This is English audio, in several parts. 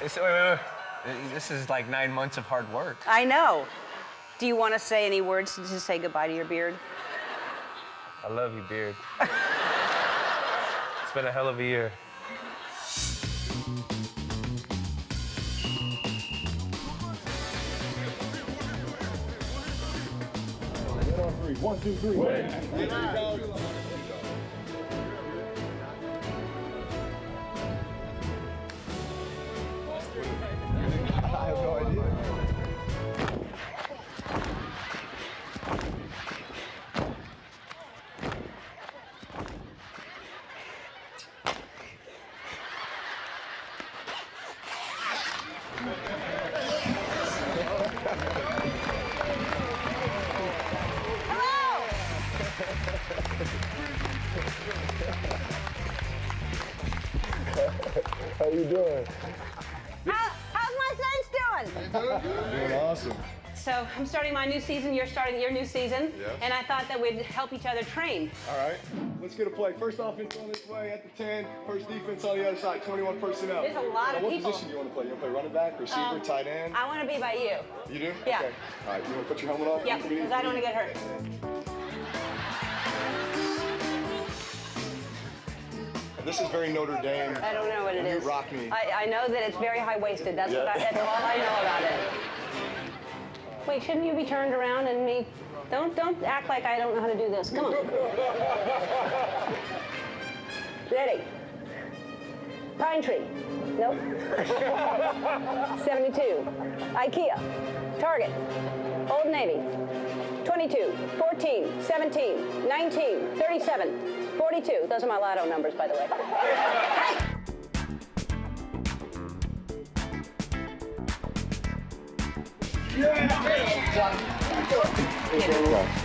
Wait. This is like 9 months of hard work. I know. Do you want to say any words to say goodbye to your beard? I love you, beard. It's been a hell of a year. One, two, three. Wait. I have no idea. How you doing? How's my Saints doing? Doing awesome. So I'm starting my new season. You're starting your new season. Yep. And I thought that we'd help each other train. All right, let's get a play. First offense on this way at the 10. First defense on the other side, 21 personnel. There's a lot of what people. What position do you want to play? You want to play running back, receiver, tight end? I want to be by you. You do? Yeah. Okay. All right, you want to put your helmet on? Yep, because I don't want to get hurt. This is very Notre Dame. I don't know what it is. You rock me. I know that it's very high-waisted. That's that's all I know about it. Wait, shouldn't you be turned around and me? Don't act like I don't know how to do this. Come on. Ready. Pine tree. Nope. 72. IKEA. Target. Old Navy. 22, 14, 17, 19, 37, 42. Those are my lotto numbers, by the way. Hey!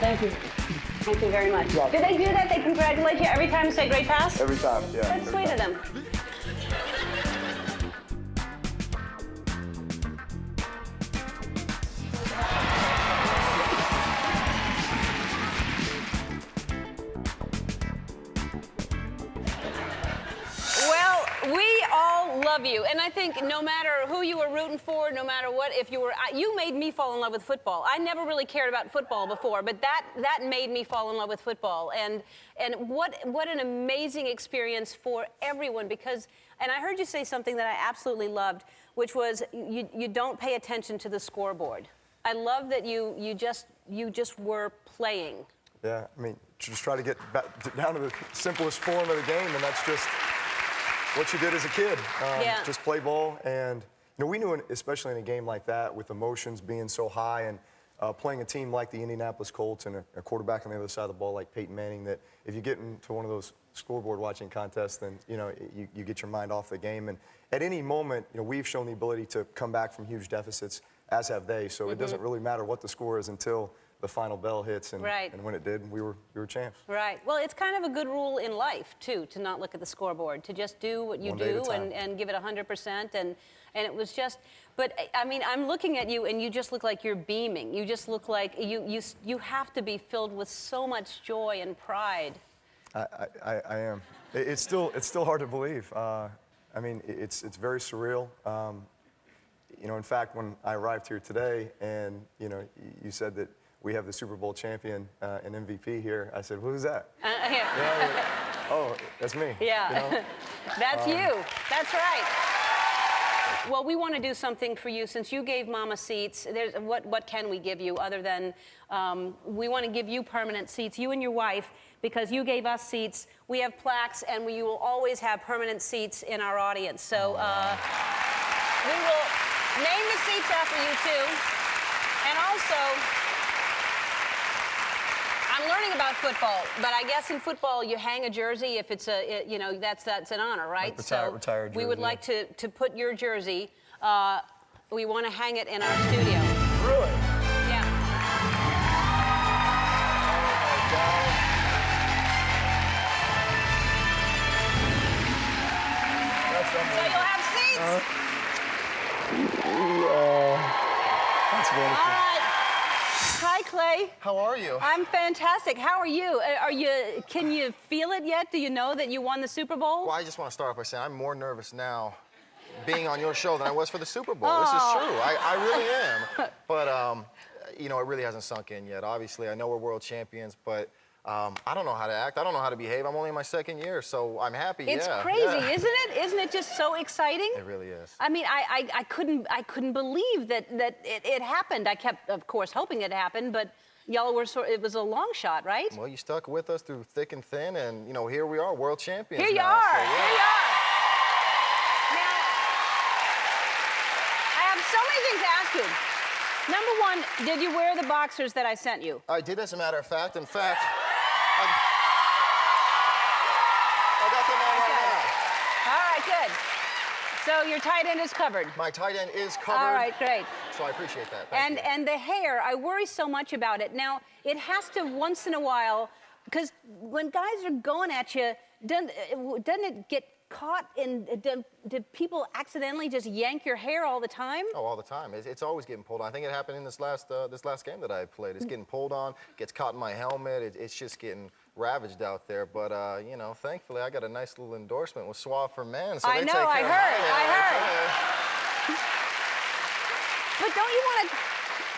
Thank you. Thank you very much. Do they do that? They congratulate you every time and say great pass? Every time, yeah. That's sweet of them. We all love you, and I think no matter who you were rooting for, no matter what, if you were, you made me fall in love with football. I never really cared about football before, but that made me fall in love with football, and what an amazing experience for everyone, because, and I heard you say something that I absolutely loved, which was you don't pay attention to the scoreboard. I love that you just were playing. Yeah, I mean, just try to get back down to the simplest form of the game, and that's just what you did as a kid. Just play ball. And we knew, especially in a game like that, with emotions being so high and playing a team like the Indianapolis Colts and a quarterback on the other side of the ball like Peyton Manning, that if you get into one of those scoreboard watching contests, then you get your mind off the game. And at any moment, we've shown the ability to come back from huge deficits, as have they. So it doesn't really matter what the score is until the final bell hits, and when it did, we were champs. Right. Well, it's kind of a good rule in life too, to not look at the scoreboard, to just do what you do and give it 100%. And it was just, but I mean, I'm looking at you, and you just look like you're beaming. You just look like you have to be filled with so much joy and pride. I am. It's still hard to believe. I mean, it's very surreal. In fact, when I arrived here today, and you said that we have the Super Bowl champion and MVP here, I said, who's that? Oh, that's me. Yeah, that's you. That's right. Well, we want to do something for you. Since you gave Mama seats, what can we give you other than, we want to give you permanent seats, you and your wife, because you gave us seats. We have plaques, and you will always have permanent seats in our audience. So we will name the seats after you two. And also, I'm learning about football, but I guess in football you hang a jersey if it's that's an honor, right? Like retired jersey. We would like to put your jersey. We want to hang it in our studio. Really? Yeah. Oh my God. That's So you'll have seats. That's wonderful. All right. Hi, Clay. How are you? I'm fantastic. How are you? Can you feel it yet? Do you know that you won the Super Bowl? Well, I just want to start off by saying I'm more nervous now being on your show than I was for the Super Bowl. This is true. I really am. But, you know, it really hasn't sunk in yet. Obviously, I know we're world champions, but I don't know how to act. I don't know how to behave. I'm only in my second year, so I'm happy. It's yeah, crazy, yeah. isn't it? Isn't it just so exciting? It really is. I mean, I couldn't believe that it happened. I kept, of course, hoping it happened, but y'all were it was a long shot, right? Well, you stuck with us through thick and thin, and you know, here we are, world champions. Here you now, are. so, yeah. Here you are. Now, I have so many things to ask you. Number one, did you wear the boxers that I sent you? I did, as a matter of fact. In fact, I got them on right now. All right, good. So your tight end is covered. My tight end is covered. All right, great. So I appreciate that. Thank you. And the hair, I worry so much about it. Now, it has to once in a while, because when guys are going at you, doesn't it get caught in, do people accidentally just yank your hair all the time? Oh, all the time. It's always getting pulled on. I think it happened in this last game that I played. It's getting pulled on, gets caught in my helmet. It's just getting ravaged out there. But, you know, thankfully, I got a nice little endorsement with Suave for Men. So I they know, take care I of my heard, hair I right heard. there. But don't you want to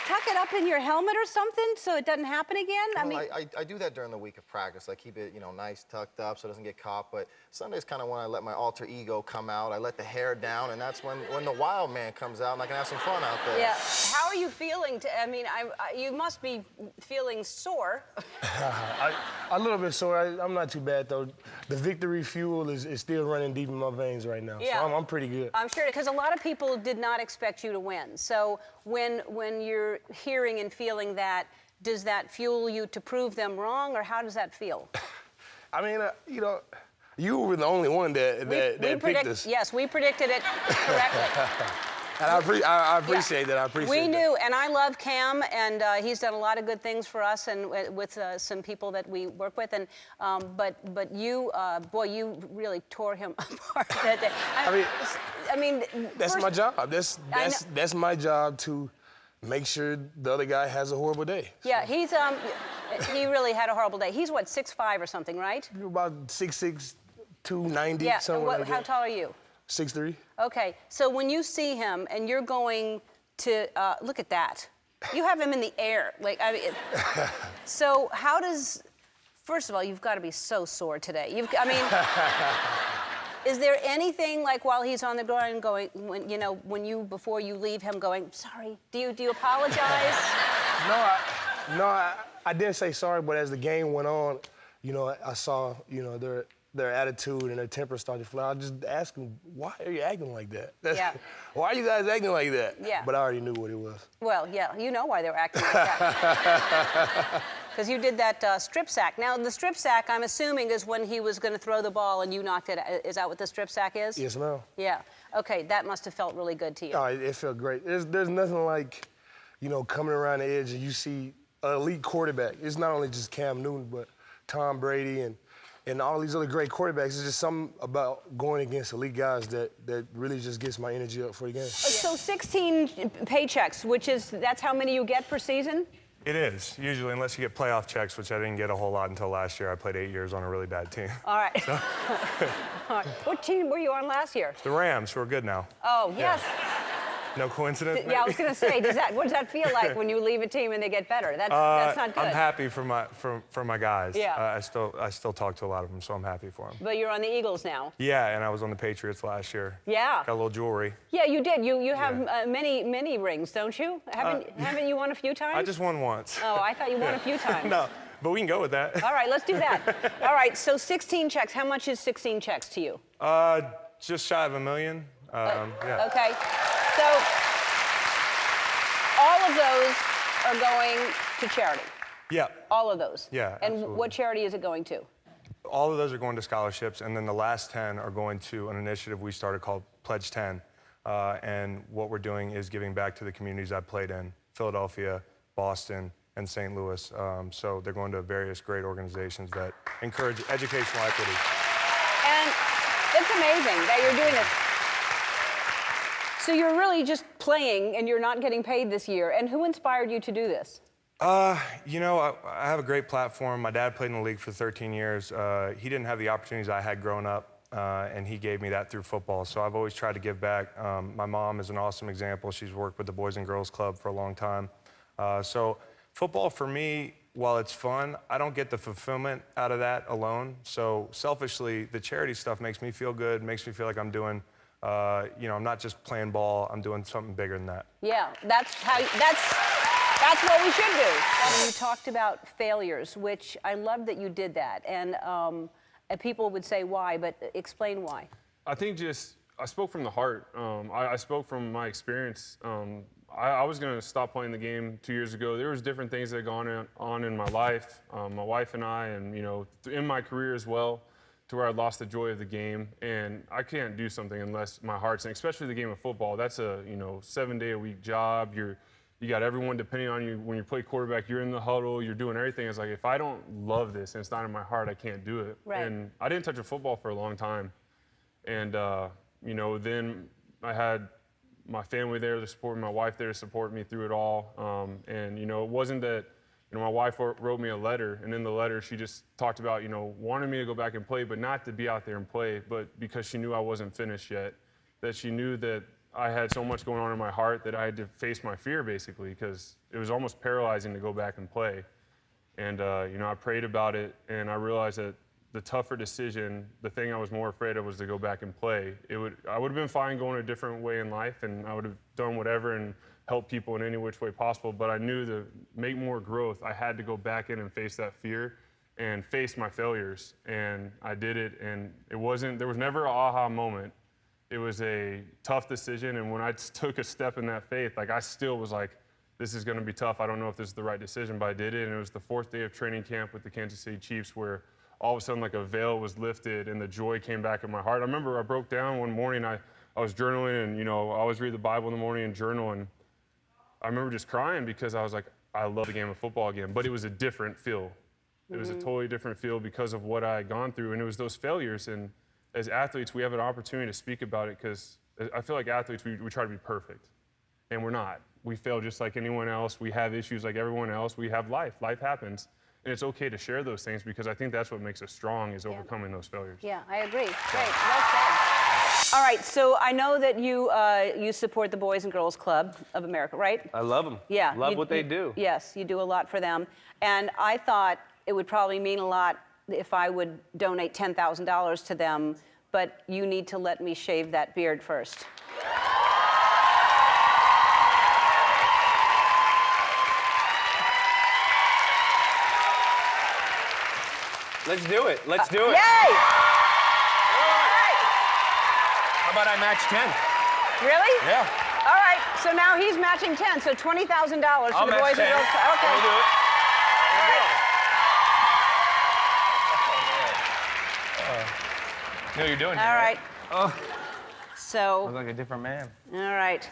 tuck it up in your helmet or something so it doesn't happen again? Well, I do that during the week of practice. I keep it, you know, nice, tucked up so it doesn't get caught. But Sunday's kind of when I let my alter ego come out. I let the hair down, and that's when the wild man comes out, and I can have some fun out there. Yeah. How are you feeling? I mean, you must be feeling sore. A little bit sore. I'm not too bad, though. The victory fuel is still running deep in my veins right now. Yeah. So I'm pretty good. I'm sure, because a lot of people did not expect you to win. So when you're hearing and feeling that, does that fuel you to prove them wrong, or how does that feel? I mean, you know, you were the only one that picked us. Yes, we predicted it correctly. And I appreciate that. I appreciate We that. knew, and I love Cam, and he's done a lot of good things for us and with some people that we work with. And but you, boy, you really tore him apart that day. I mean, that's my job. That's my job to make sure the other guy has a horrible day. Yeah, he's he really had a horrible day. He's what, 6'5" or something, right? You're about 6'6", 290, yeah. somewhere like that. How tall are you? 6'3". Okay, so when you see him and you're going to look at that, you have him in the air, like I mean. So how does? First of all, you've got to be so sore today. Is there anything like while he's on the ground going, before you leave him going, sorry? Do you apologize? No, I didn't say sorry, but as the game went on, you know, I saw, you know, their attitude and their temper started to fly. I just asked them, why are you acting like that? Yeah. Why are you guys acting like that? Yeah. But I already knew what it was. Well, yeah, you know why they were acting like that. Because you did that strip sack. Now, the strip sack, I'm assuming, is when he was going to throw the ball and you knocked it. Is that what the strip sack is? Yes, ma'am. Yeah. Okay, that must have felt really good to you. Oh, it felt great. There's nothing like, you know, coming around the edge and you see an elite quarterback. It's not only just Cam Newton, but Tom Brady and all these other great quarterbacks. It's just something about going against elite guys that really just gets my energy up for the game. So 16 paychecks, that's how many you get per season? It is, usually, unless you get playoff checks, which I didn't get a whole lot until last year. I played 8 years on a really bad team. All right. All right. What team were you on last year? The Rams, who are good now. Oh, yes. No coincidence? Yeah, I was going to say, what does that feel like when you leave a team and they get better? That's not good. I'm happy for my guys. Yeah. I still talk to a lot of them, so I'm happy for them. But you're on the Eagles now. Yeah, and I was on the Patriots last year. Yeah. Got a little jewelry. Yeah, you did. You have many rings, don't you? Haven't you won a few times? I just won once. Oh, I thought you won a few times. No, but we can go with that. All right, let's do that. All right, so 16 checks. How much is 16 checks to you? Just shy of $1 million. Yeah. Okay. So all of those are going to charity. Yeah. All of those. Yeah, And absolutely. what charity is it going to? All of those are going to scholarships, and then the last 10 are going to an initiative we started called Pledge 10. And what we're doing is giving back to the communities I've played in, Philadelphia, Boston, and St. Louis. So they're going to various great organizations that encourage educational equity. And it's amazing that you're doing this. So you're really just playing and you're not getting paid this year. And who inspired you to do this? You know, I have a great platform. My dad played in the league for 13 years. He didn't have the opportunities I had growing up. and he gave me that through football. So I've always tried to give back. My mom is an awesome example. She's worked with the Boys and Girls Club for a long time. So football for me, while it's fun, I don't get the fulfillment out of that alone. So selfishly, the charity stuff makes me feel good, makes me feel like I'm doing, I'm not just playing ball, I'm doing something bigger than that. Yeah, that's what we should do. You talked about failures, which I love that you did that. And people would say why, but explain why. I think I spoke from the heart. I spoke from my experience. I was going to stop playing the game 2 years ago. There was different things that had gone on in my life, my wife and I, and in my career as well, to where I lost the joy of the game. And I can't do something unless my heart's in, especially the game of football. That's a 7-day-a-week job. You got everyone depending on you. When you play quarterback, you're in the huddle, you're doing everything. It's like, if I don't love this and it's not in my heart, I can't do it. Right. And I didn't touch a football for a long time. And, then I had my family there to support me, my wife there to support me through it all. And, it wasn't that, my wife wrote me a letter, and in the letter, she just talked about, wanting me to go back and play, but not to be out there and play, but because she knew I wasn't finished yet, that she knew that I had so much going on in my heart that I had to face my fear, basically, because it was almost paralyzing to go back and play. And, I prayed about it, and I realized that the tougher decision, the thing I was more afraid of, was to go back and play. I would have been fine going a different way in life, and I would have done whatever and helped people in any which way possible, but I knew to make more growth, I had to go back in and face that fear and face my failures. And I did it, and there was never an aha moment. It was a tough decision, and when I took a step in that faith, I still was like, this is gonna be tough. I don't know if this is the right decision, but I did it, and it was the 4th day of training camp with the Kansas City Chiefs where all of a sudden a veil was lifted and the joy came back in my heart. I remember I broke down one morning, I was journaling, and I always read the Bible in the morning and journal, and I remember just crying because I was like, I love the game of football again, but it was a different feel. It was a totally different feel because of what I had gone through, and it was those failures. And as athletes, we have an opportunity to speak about it because I feel like athletes, we try to be perfect, and we're not. We fail just like anyone else. We have issues like everyone else. We have life. Life happens, and it's okay to share those things because I think that's what makes us strong is overcoming those failures. Yeah, I agree. Great, well said. All right, so I know that you support the Boys and Girls Club of America, right? I love them. Yeah. Love what they do. Yes, you do a lot for them. And I thought it would probably mean a lot if I would donate $10,000 to them, but you need to let me shave that beard first. Let's do it. Let's do it. Yay! How about I match 10? Really? Yeah. All right, so now he's matching 10, so $20,000 for I'll the match Boys 10. and Girls Club. Okay. We'll do it. All right. You know what you're doing here, All right. Oh, So, look like a different man. all right.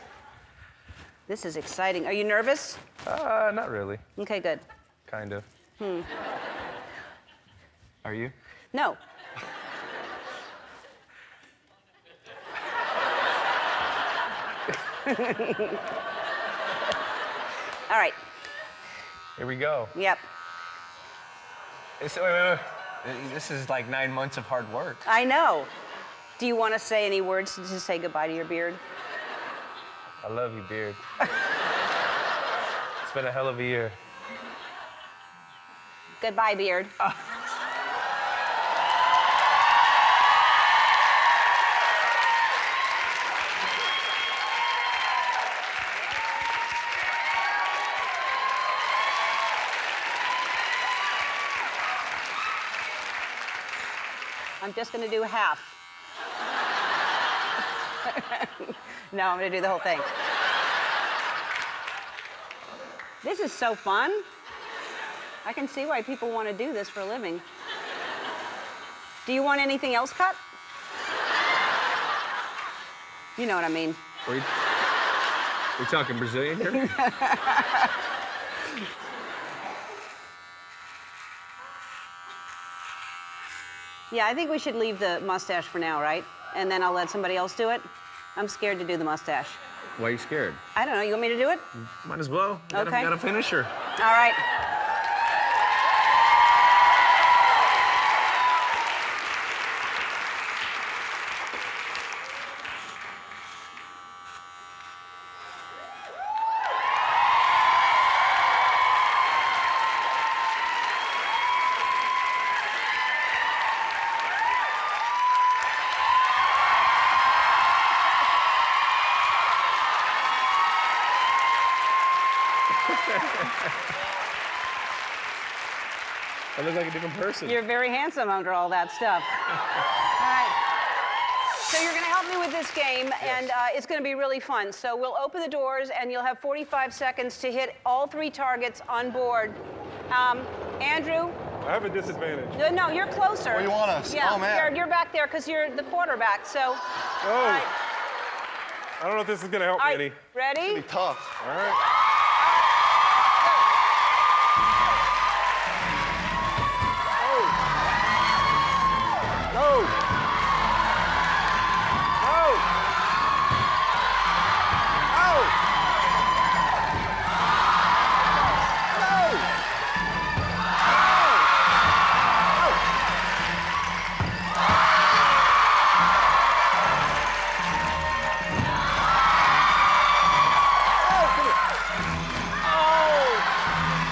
This is exciting. Are you nervous? Not really. Okay, good. Kind of. Are you? No. All right. Here we go. Yep. Wait. This is like 9 months of hard work. I know. Do you want to say any words to just say goodbye to your beard? I love you, beard. It's been a hell of a year. Goodbye, beard. I'm just going to do half. No, I'm going to do the whole thing. This is so fun. I can see why people want to do this for a living. Do you want anything else cut? You know what I mean. We talking Brazilian here? Yeah, I think we should leave the mustache for now, right? And then I'll let somebody else do it. I'm scared to do the mustache. Why are you scared? I don't know. You want me to do it? Might as well. Okay. Got a finisher. All right. I look like a different person. You're very handsome under all that stuff. All right. So you're going to help me with this game, and it's going to be really fun. So we'll open the doors, and you'll have 45 seconds to hit all 3 targets on board. Andrew? I have a disadvantage. No, you're closer. Where you want us? Yeah, Oh, man. You're back there because you're the quarterback. So, Oh. all right. I don't know if this is going to help All me right. any. Ready? Be tough. All right.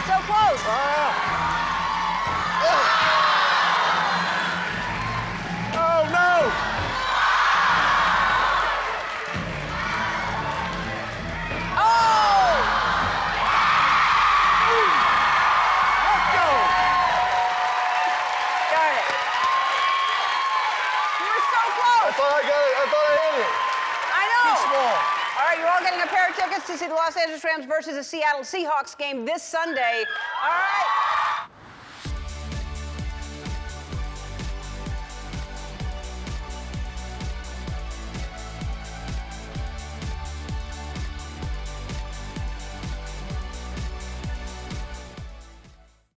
So close. Oh, no! Oh! Darn it. You were so close. I thought I got it. I thought I hit it. I know. Too small. All right, you're all getting a pair of tickets to see the Los Angeles Rams versus the Seattle Seahawks game this Sunday. All right.